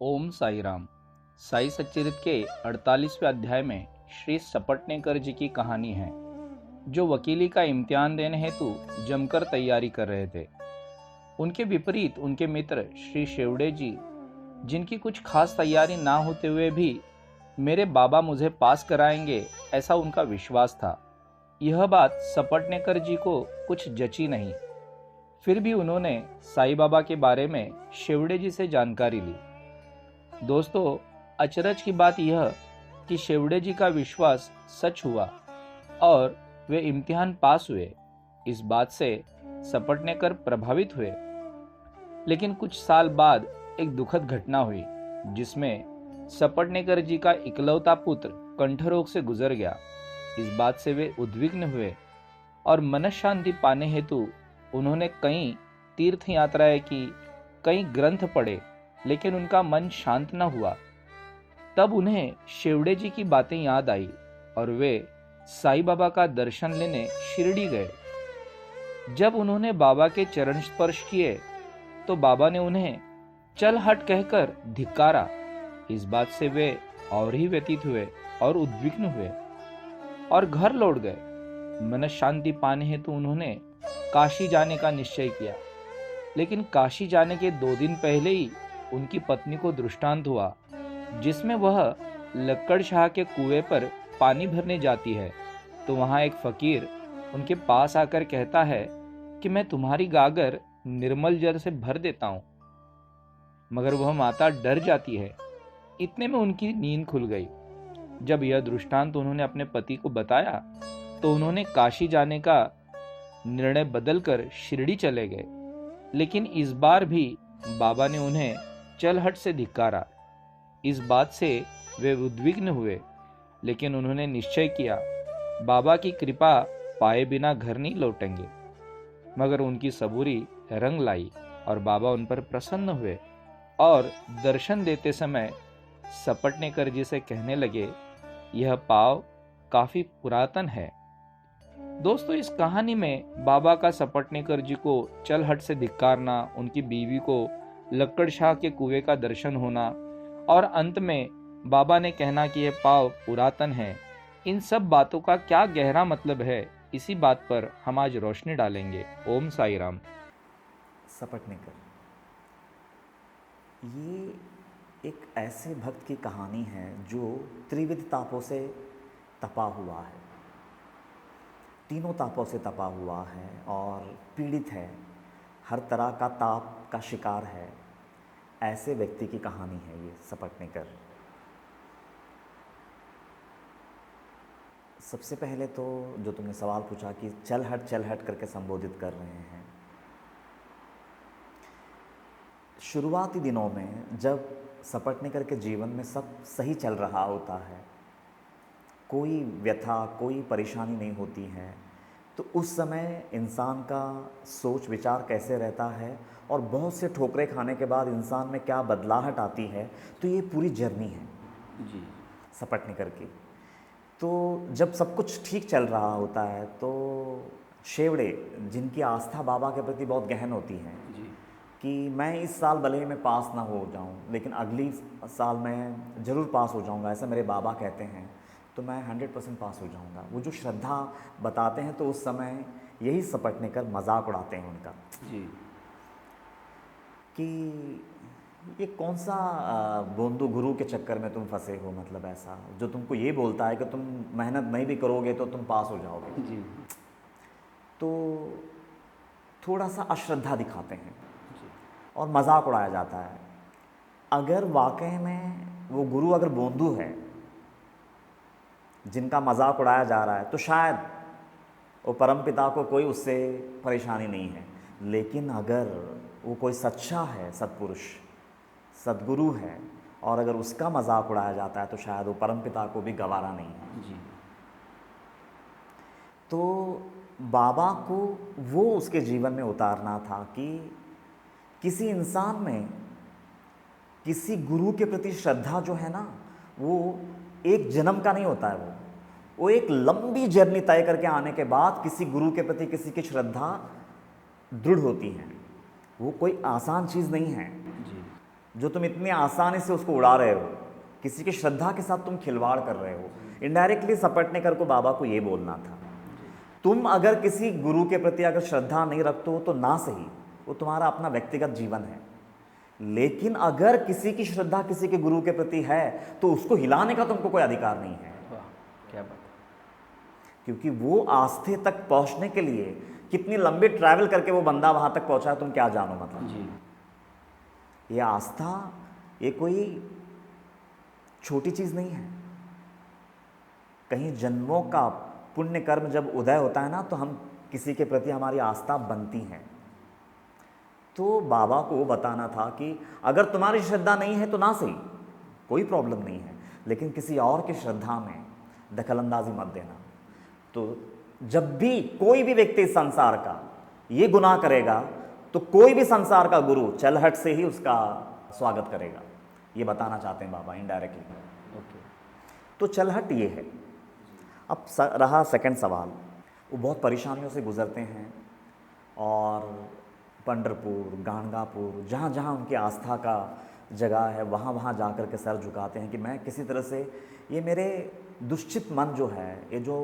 ओम साई राम। साई सच्चरित्र के 48वें अध्याय में श्री सपटनेकर जी की कहानी है, जो वकीली का इम्तिहान देने हेतु जमकर तैयारी कर रहे थे। उनके विपरीत उनके मित्र श्री शेवड़े जी, जिनकी कुछ खास तैयारी ना होते हुए भी मेरे बाबा मुझे पास कराएंगे, ऐसा उनका विश्वास था। यह बात सपटनेकर जी को कुछ जची नहीं। फिर भी उन्होंने साईं बाबा के बारे में शेवड़े जी से जानकारी ली। दोस्तों, अचरज की बात यह कि शेवड़े जी का विश्वास सच हुआ और वे इम्तिहान पास हुए। इस बात से सपटनेकर प्रभावित हुए। लेकिन कुछ साल बाद एक दुखद घटना हुई, जिसमें सपटनेकर जी का इकलौता पुत्र कंठरोग से गुजर गया। इस बात से वे उद्विग्न हुए और मनःशांति पाने हेतु उन्होंने कई तीर्थ यात्राएं की, कई ग्रंथ पढ़े, लेकिन उनका मन शांत न हुआ। तब उन्हें शेवड़े जी की बातें याद आई और वे साईं बाबा का दर्शन लेने शिरडी गए। जब उन्होंने बाबा के चरण स्पर्श किए तो बाबा ने उन्हें चल हट कहकर धिक्कारा। इस बात से वे और ही व्यतीत हुए और उद्विग्न हुए और घर लौट गए। मन शांति पाने हेतु उन्होंने काशी जाने का निश्चय किया। लेकिन काशी जाने के 2 दिन पहले ही उनकी पत्नी को दृष्टांत हुआ, जिसमें वह लक्कड़ शाह के कुएं पर पानी भरने जाती है तो वहां एक फकीर उनके पास आकर कहता है कि मैं तुम्हारी गागर निर्मल जल से भर देता हूं। मगर वह माता डर जाती है। इतने में उनकी नींद खुल गई। जब यह दृष्टांत उन्होंने अपने पति को बताया तो उन्होंने काशी जाने का निर्णय बदलकर शिरडी चले गए। लेकिन इस बार भी बाबा ने उन्हें चलहट से धिक्कारा। इस बात से वे उद्विग्न हुए, लेकिन उन्होंने निश्चय किया बाबा की कृपा पाए बिना घर नहीं लौटेंगे। मगर उनकी सबूरी रंग लाई और बाबा उन पर प्रसन्न हुए और दर्शन देते समय सपटनेकर जी से कहने लगे, यह पाव काफी पुरातन है। दोस्तों, इस कहानी में बाबा का सपटनेकर जी को चलहट से धिक्कारना, उनकी बीवी को लक्कड़ शाह के कुएं का दर्शन होना और अंत में बाबा ने कहना कि यह पाव पुरातन है, इन सब बातों का क्या गहरा मतलब है, इसी बात पर हम आज रोशनी डालेंगे। ओम साई राम। सपटनेकर ये एक ऐसे भक्त की कहानी है जो त्रिविध तापों से तपा हुआ है, तीनों तापों से तपा हुआ है और पीड़ित है, हर तरह का ताप का शिकार है। ऐसे व्यक्ति की कहानी है ये सपटनेकर। सबसे पहले तो जो तुमने सवाल पूछा कि चल हट करके संबोधित कर रहे हैं, शुरुआती दिनों में जब सपटनेकर के जीवन में सब सही चल रहा होता है, कोई व्यथा, कोई परेशानी नहीं होती है, तो उस समय इंसान का सोच विचार कैसे रहता है और बहुत से ठोकरें खाने के बाद इंसान में क्या बदलाहट आती है, तो ये पूरी जर्नी है जी। सपटनेकर की। तो जब सब कुछ ठीक चल रहा होता है तो शेवड़े, जिनकी आस्था बाबा के प्रति बहुत गहन होती है जी। कि मैं इस साल भले ही मैं पास ना हो जाऊं, लेकिन अगली साल मैं ज़रूर पास हो जाऊंगा, ऐसा मेरे बाबा कहते हैं, तो मैं 100% पास हो जाऊंगा। वो जो श्रद्धा बताते हैं, तो उस समय यही सपटनेकर मजाक उड़ाते हैं उनका जी। कि ये कौन सा बोंदू गुरु के चक्कर में तुम फंसे हो, मतलब ऐसा जो तुमको ये बोलता है कि तुम मेहनत नहीं भी करोगे तो तुम पास हो जाओगे। जी। तो थोड़ा सा अश्रद्धा दिखाते हैं जी। और मजाक उड़ाया जाता है। अगर वाकई में वो गुरु अगर बोंदू है जिनका मजाक उड़ाया जा रहा है, तो शायद वो परमपिता को कोई उससे परेशानी नहीं है। लेकिन अगर वो कोई सच्चा है, सत्पुरुष, सद्गुरु है, और अगर उसका मजाक उड़ाया जाता है, तो शायद वो परमपिता को भी गवारा नहीं है। जी। तो बाबा को वो उसके जीवन में उतारना था कि किसी इंसान में किसी गुरु के प्रति श्रद्धा जो है ना, वो एक जन्म का नहीं होता है। वो एक लंबी जर्नी तय करके आने के बाद किसी गुरु के प्रति किसी की श्रद्धा दृढ़ होती है। वो कोई आसान चीज़ नहीं है। जी। जो तुम इतनी आसानी से उसको उड़ा रहे हो, किसी की श्रद्धा के साथ तुम खिलवाड़ कर रहे हो। इनडायरेक्टली सपटनेकर को बाबा को ये बोलना था, तुम अगर किसी गुरु के प्रति अगर श्रद्धा नहीं रखते हो तो ना सही, वो तुम्हारा अपना व्यक्तिगत जीवन है, लेकिन अगर किसी की श्रद्धा किसी के गुरु के प्रति है तो उसको हिलाने का तुमको कोई अधिकार नहीं है। वाह, क्या बात। क्योंकि वो आस्थे तक पहुंचने के लिए कितनी लंबी ट्रैवल करके वो बंदा वहां तक पहुंचा है, तुम क्या जानो। मतलब जी। ये आस्था ये कोई छोटी चीज नहीं है। कहीं जन्मों का पुण्य कर्म जब उदय होता है ना, तो हम किसी के प्रति हमारी आस्था बनती है। तो बाबा को वो बताना था कि अगर तुम्हारी श्रद्धा नहीं है तो ना सही, कोई प्रॉब्लम नहीं है, लेकिन किसी और की श्रद्धा में दखलंदाजी मत देना। तो जब भी कोई भी व्यक्ति इस संसार का ये गुनाह करेगा तो कोई भी संसार का गुरु चलहट से ही उसका स्वागत करेगा, ये बताना चाहते हैं बाबा इनडायरेक्टली। ओके। तो चलहट ये है। अब रहा सेकंड सवाल, वो बहुत परेशानियों से गुजरते हैं और पंढरपुर, गाणगापुर, जहाँ जहाँ उनकी आस्था का जगह है वहाँ वहाँ जा कर के सर झुकाते हैं कि मैं किसी तरह से ये मेरे दुश्चित मन जो है, ये जो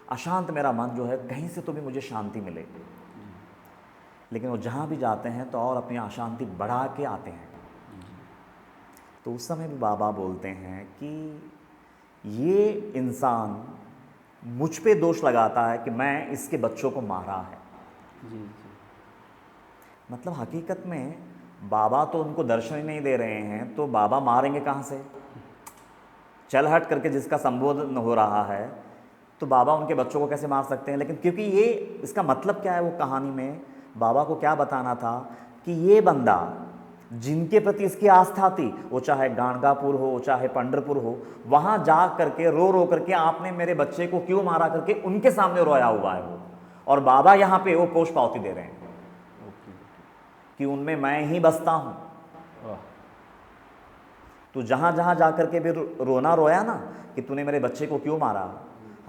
अशांत मेरा मन जो है, कहीं से तो भी मुझे शांति मिले। लेकिन वो जहाँ भी जाते हैं तो और अपनी अशांति बढ़ा के आते हैं। तो उस समय भी बाबा बोलते हैं कि ये इंसान मुझ पे दोष लगाता है कि मैं इसके बच्चों को मारा है। जी। मतलब हकीकत में बाबा तो उनको दर्शन ही नहीं दे रहे हैं, तो बाबा मारेंगे कहाँ से? चल हट करके जिसका संबोधन हो रहा है, तो बाबा उनके बच्चों को कैसे मार सकते हैं? लेकिन क्योंकि ये इसका मतलब क्या है, वो कहानी में बाबा को क्या बताना था कि ये बंदा जिनके प्रति इसकी आस्था थी, वो चाहे गाणगापुर हो चाहे पंढरपुर हो, वहाँ जा करके रो रो करके आपने मेरे बच्चे को क्यों मारा करके उनके सामने रोया हुआ है वो, और बाबा यहाँ पे वो पोष पावती दे रहे हैं कि उनमें मैं ही बसता हूँ। तो जहाँ जहाँ जा करके भी रोना रोया ना कि तूने मेरे बच्चे को क्यों मारा,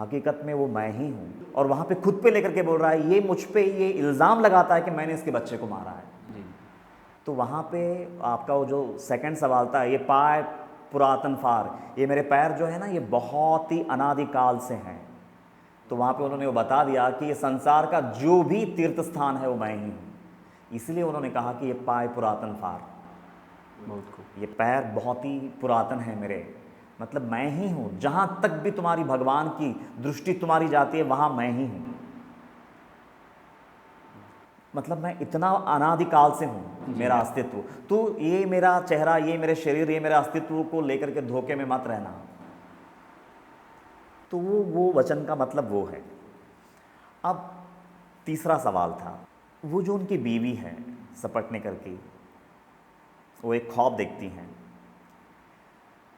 हकीकत में वो मैं ही हूँ। और वहाँ पे खुद पे लेकर के बोल रहा है, ये मुझ पे ये इल्ज़ाम लगाता है कि मैंने इसके बच्चे को मारा है। तो वहाँ पे आपका वो जो सेकंड सवाल था, ये पाय पुरातन फार, ये मेरे पैर जो है ना ये बहुत ही अनादिकाल से हैं। तो वहाँ पे उन्होंने वो बता दिया कि ये संसार का जो भी तीर्थ स्थान है वो मैं ही हूँ, इसलिए उन्होंने कहा कि ये पाय पुरातन फार, ये पैर बहुत ही पुरातन है मेरे, मतलब मैं ही हूँ। जहाँ तक भी तुम्हारी भगवान की दृष्टि तुम्हारी जाती है वहाँ मैं ही हूँ, मतलब मैं इतना अनादिकाल से हूँ, मेरा अस्तित्व। तो ये मेरा चेहरा, ये मेरे शरीर, ये मेरे अस्तित्व को लेकर के धोखे में मत रहना। तो वो वचन का मतलब वो है। अब तीसरा सवाल था, वो जो उनकी बीवी है सपटनेकर की, वो एक ख्वाब देखती हैं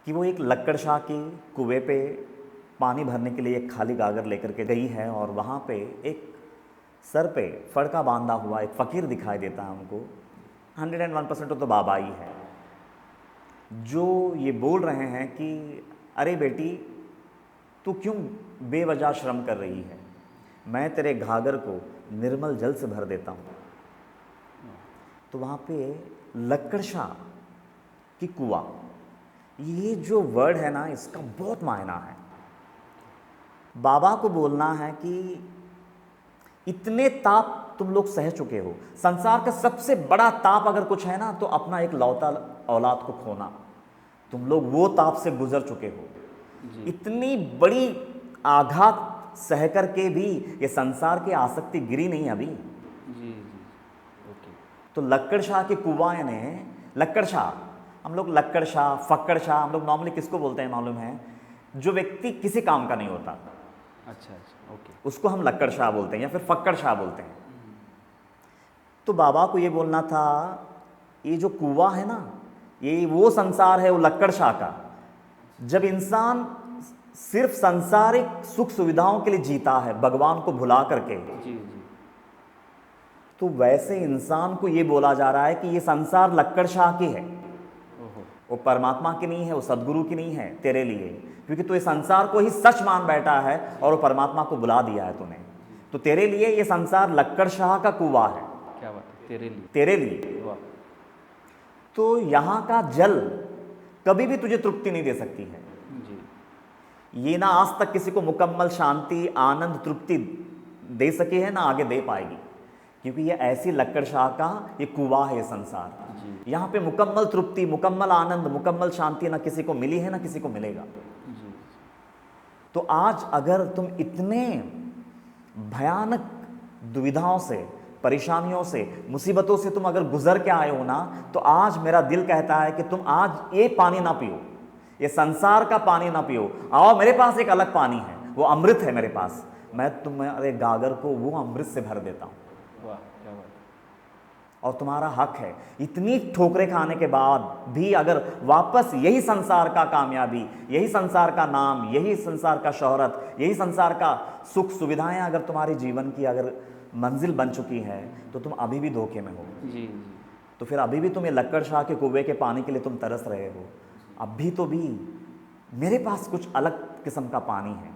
कि वो एक लक्कड़शाह की कुएं पे पानी भरने के लिए एक खाली गागर लेकर के गई है, और वहाँ पे एक सर पे फड़का बांधा हुआ एक फ़कीर दिखाई देता है उनको। 101% तो बाबा ही है, जो ये बोल रहे हैं कि अरे बेटी तू क्यों बेवजह श्रम कर रही है, मैं तेरे घाघर को निर्मल जल से भर देता हूँ। तो वहाँ पे लक्कड़शाह की कुआं, ये जो वर्ड है ना इसका बहुत मायना है। बाबा को बोलना है कि इतने ताप तुम लोग सह चुके हो, संसार का सबसे बड़ा ताप अगर कुछ है ना तो अपना एक लौता औलाद को खोना, तुम लोग वो ताप से गुजर चुके हो। इतनी बड़ी आघात सह कर के भी ये संसार की आसक्ति गिरी नहीं अभी। ओके। तो लक्कड़शाह के कुआं ने, लक्कड़शाह, हम लोग लक्कड़शाह, फक्कड़शाह, हम लोग नॉर्मली किसको बोलते हैं मालूम है? जो व्यक्ति किसी काम का नहीं होता, अच्छा, ओके, उसको हम लक्कड़शाह बोलते हैं या फिर फक्कड़शाह बोलते हैं। तो बाबा को ये बोलना था, ये जो कुआं है ना, ये वो संसार है वो लक्कड़शाह का। जब इंसान सिर्फ सांसारिक सुख सुविधाओं के लिए जीता है भगवान को भुला करके, तो वैसे इंसान को ये बोला जा रहा है कि ये संसार लक्कड़शाह की है, वो परमात्मा की नहीं है, वो सदगुरु की नहीं है तेरे लिए, क्योंकि तू इस संसार को ही सच मान बैठा है और वो परमात्मा को बुला दिया है तूने। तो तेरे लिए ये संसार लक्कड़शाह का कुआं है। क्या बात है, तेरे लिए, तेरे लिए। तो यहाँ का जल कभी भी तुझे तृप्ति नहीं दे सकती है। जी। ये ना आज तक किसी को मुकम्मल शांति, आनंद, तृप्ति दे सकी है, ना आगे दे पाएगी, क्योंकि ये ऐसी लक्कड़ शाह का ये कुआं है, ये संसार। जी। यहाँ पे मुकम्मल तृप्ति, मुकम्मल आनंद, मुकम्मल शांति ना किसी को मिली है, ना किसी को मिलेगा। जी। तो आज अगर तुम इतने भयानक दुविधाओं से, परेशानियों से, मुसीबतों से तुम अगर गुजर के आए हो ना, तो आज मेरा दिल कहता है कि तुम आज ये पानी ना पियो, ये संसार का पानी ना पियो। आओ, मेरे पास एक अलग पानी है, वो अमृत है मेरे पास। मैं तुम्हारे गागर को वो अमृत से भर देता हूँ। वाह, क्या बात। और तुम्हारा हक है। इतनी ठोकरें खाने के बाद भी अगर वापस यही संसार का कामयाबी, यही संसार का नाम, यही संसार का शोहरत, यही संसार का सुख सुविधाएं अगर तुम्हारे जीवन की अगर मंजिल बन चुकी है, तो तुम अभी भी धोखे में हो। जी। तो फिर अभी भी तुम ये लक्कड़ शाह के कुएं के पानी के लिए तुम तरस रहे हो। अभी तो भी मेरे पास कुछ अलग किस्म का पानी है,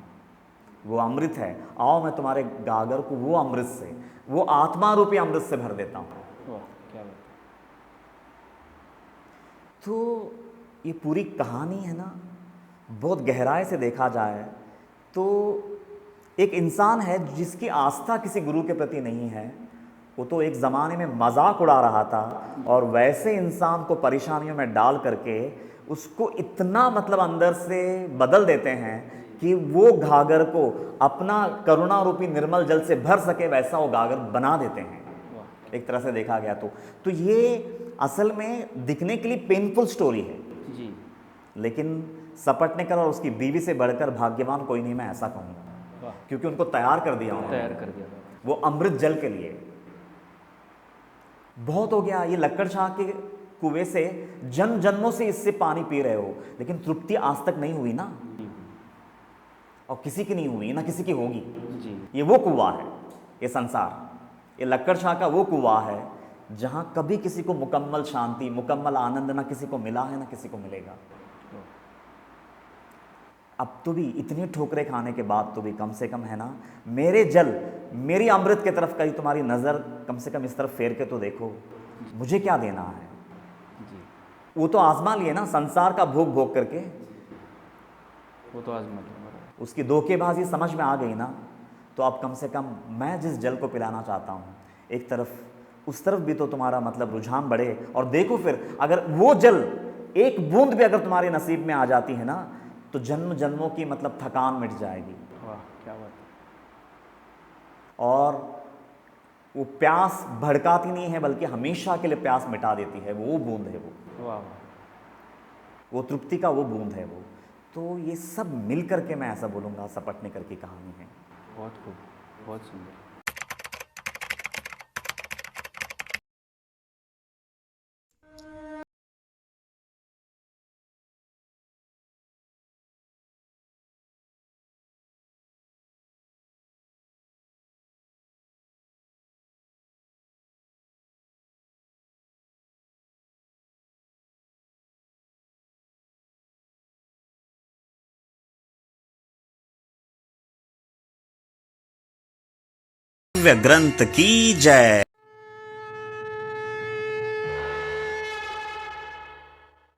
वो अमृत है। आओ, मैं तुम्हारे गागर को वो अमृत से, वो आत्मा रूपी अमृत से भर देता हूँ। वाह, क्या बात। तो ये पूरी कहानी है ना, बहुत गहराई से देखा जाए तो एक इंसान है जिसकी आस्था किसी गुरु के प्रति नहीं है। वो तो एक ज़माने में मजाक उड़ा रहा था, और वैसे इंसान को परेशानियों में डाल करके उसको इतना मतलब अंदर से बदल देते हैं कि वो घाघर को अपना करुणा रूपी निर्मल जल से भर सके, वैसा वो घाघर बना देते हैं। एक तरह से देखा गया तो ये असल में दिखने के लिए पेनफुल स्टोरी है जी। लेकिन सपटनेकर और उसकी बीवी से बढ़कर भाग्यवान कोई नहीं, मैं ऐसा कहूँगा, क्योंकि उनको तैयार कर दिया उन्होंने, तैयार कर दिया था वो अमृत जल के लिए। बहुत हो गया, ये लक्कड़ शाह के कुएं से जन्म जन्मों से इससे पानी पी रहे हो, लेकिन तृप्ति आज तक नहीं हुई ना, और किसी की नहीं हुई ना, किसी की होगी जी। ये वो कुआं है, ये संसार, ये लक्कड़ शाह का वो कुआं है जहां कभी किसी को मुकम्मल शांति, मुकम्मल आनंद ना किसी को मिला है, ना किसी को मिलेगा। अब तो भी इतनी ठोकरें खाने के बाद तो भी कम से कम है ना, मेरे जल, मेरी अमृत की तरफ कहीं तुम्हारी नज़र कम से कम इस तरफ फेर के तो देखो, मुझे क्या देना है। जी। वो तो आजमा लिए ना संसार का भोग भोग करके, वो तो आजमा लिया। उसकी धोखेबाजी समझ में आ गई ना, तो अब कम से कम मैं जिस जल को पिलाना चाहता हूँ, एक तरफ उस तरफ भी तो तुम्हारा मतलब रुझान बढ़े। और देखो फिर अगर वो जल एक बूंद भी अगर तुम्हारे नसीब में आ जाती है ना, तो जन्म जन्मों की मतलब थकान मिट जाएगी। वाह, क्या बात। और वो प्यास भड़काती नहीं है, बल्कि हमेशा के लिए प्यास मिटा देती है। वो बूंद है, वाह, वो तृप्ति का वो बूंद है वो। तो ये सब मिल करके मैं ऐसा बोलूँगा सपटनेकर की कहानी है। बहुत खूब, बहुत सुंदर। दिव्य ग्रंथ की जय।